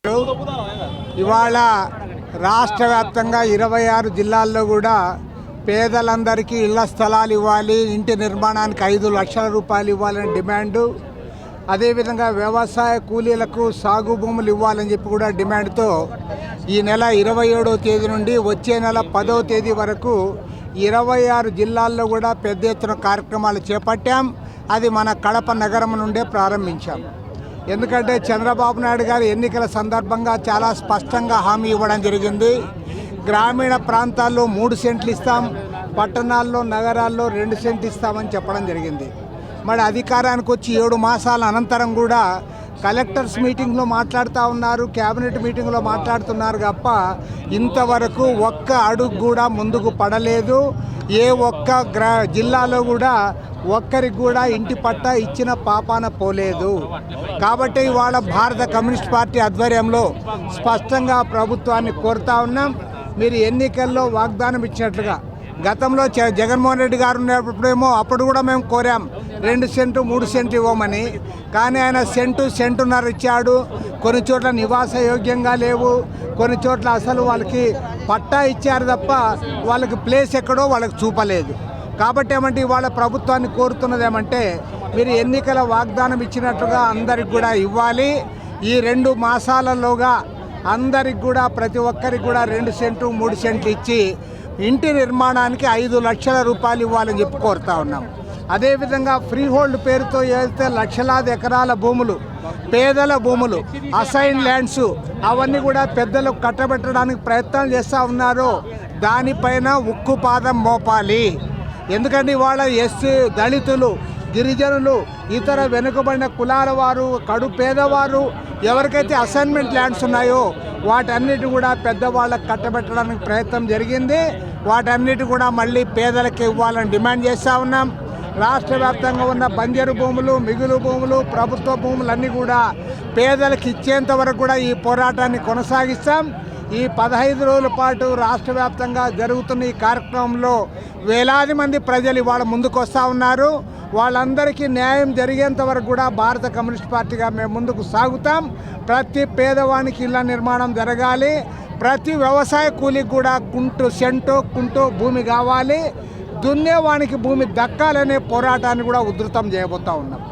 ఇవాళ రాష్ట్ర వ్యాప్తంగా 26 జిల్లాల్లో కూడా పేదలందరికీ ఇళ్ల స్థలాలు ఇవ్వాలి, ఇంటి నిర్మాణానికి 5 లక్షల రూపాయలు ఇవ్వాలని డిమాండు, అదేవిధంగా వ్యవసాయ కూలీలకు సాగు భూములు ఇవ్వాలని చెప్పి కూడా డిమాండ్తో ఈ నెల 27వ తేదీ నుండి వచ్చే నెల 10వ తేదీ వరకు 26 జిల్లాల్లో కూడా పెద్ద ఎత్తున కార్యక్రమాలు చేపట్టాం. అది మన కడప నగరం నుండే ప్రారంభించాం. ఎందుకంటే చంద్రబాబు నాయుడు గారు ఎన్నికల సందర్భంగా చాలా స్పష్టంగా హామీ ఇవ్వడం జరిగింది. గ్రామీణ ప్రాంతాల్లో 3 సెంట్లు ఇస్తాం, పట్టణాల్లో నగరాల్లో 2 సెంట్లు ఇస్తామని చెప్పడం జరిగింది. మరి అధికారానికి వచ్చి 7 మాసాల అనంతరం కూడా కలెక్టర్స్ మీటింగ్లో మాట్లాడుతూ ఉన్నారు, క్యాబినెట్ మీటింగ్లో మాట్లాడుతున్నారు తప్ప ఇంతవరకు ఒక్క అడుగు కూడా ముందుకు పడలేదు. ఏ ఒక్క జిల్లాలో కూడా ఒక్కరికి కూడా ఇంటి పట్టా ఇచ్చిన పాపాన పోలేదు. కాబట్టి ఇవాళ భారత కమ్యూనిస్ట్ పార్టీ ఆధ్వర్యంలో స్పష్టంగా ప్రభుత్వాన్ని కోరుతా ఉన్నాం. మీరు ఎన్నికల్లో వాగ్దానం ఇచ్చినట్లుగా గతంలో జగన్మోహన్ రెడ్డి గారు ఉన్నప్పుడేమో అప్పుడు కూడా మేము కోరాం 2 సెంటు 3 సెంట్లు ఇవ్వమని. కానీ ఆయన సెంటున్నర ఇచ్చాడు. కొన్ని చోట్ల నివాస యోగ్యంగా లేవు, కొన్ని చోట్ల అసలు వాళ్ళకి పట్టా ఇచ్చారు తప్ప వాళ్ళకి ప్లేస్ ఎక్కడో వాళ్ళకి చూపలేదు. కాబట్టి ఏమంటే ఇవాళ ప్రభుత్వాన్ని కోరుతున్నది ఏమంటే మీరు ఎన్నికల వాగ్దానం ఇచ్చినట్లుగా అందరికి కూడా ఇవ్వాలి. ఈ 2 మాసాలలోగా అందరికి కూడా ప్రతి ఒక్కరికి కూడా 2 సెంటు 3 సెంట్లు ఇచ్చి ఇంటి నిర్మాణానికి 5 లక్షల రూపాయలు ఇవ్వాలని చెప్పి కోరుతా ఉన్నాం. అదేవిధంగా ఫ్రీ హోల్డ్ పేరుతో ఏదైతే లక్షలాది ఎకరాల భూములు, పేదల భూములు, అసైన్ ల్యాండ్స్ అవన్నీ కూడా పెద్దలకు కట్టబెట్టడానికి ప్రయత్నాలు చేస్తూ ఉన్నారో దానిపైన ఉక్కుపాదం మోపాలి. ఎందుకంటే ఇవాళ ఎస్సీ, దళితులు, గిరిజనులు, ఇతర వెనుకబడిన కులాల వారు, కడు పేదవారు ఎవరికైతే అసైన్మెంట్ ల్యాండ్స్ ఉన్నాయో వాటన్నిటి కూడా పెద్దవాళ్ళకి కట్టబెట్టడానికి ప్రయత్నం జరిగింది. వాటన్నిటి కూడా మళ్ళీ పేదలకు ఇవ్వాలని డిమాండ్ చేస్తూ ఉన్నాం. రాష్ట్ర వ్యాప్తంగా ఉన్న బంజరు భూములు, మిగులు భూములు, ప్రభుత్వ భూములన్నీ కూడా పేదలకు ఇచ్చేంత వరకు కూడా ఈ పోరాటాన్ని కొనసాగిస్తాం. ఈ 15 రోజుల పాటు రాష్ట్ర వ్యాప్తంగా జరుగుతున్న ఈ కార్యక్రమంలో వేలాది మంది ప్రజలు ఇవాళ ముందుకు వస్తూ ఉన్నారు. వాళ్ళందరికీ న్యాయం జరిగేంత వరకు కూడా భారత కమ్యూనిస్ట్ పార్టీగా మేము ముందుకు సాగుతాం. ప్రతి పేదవానికి ఇళ్ల నిర్మాణం జరగాలి. ప్రతి వ్యవసాయ కూలికి కూడా కుంటో భూమి కావాలి. దున్నేవానికి భూమి దక్కాలనే పోరాటాన్ని కూడా ఉధృతం చేయబోతూ ఉన్నాం.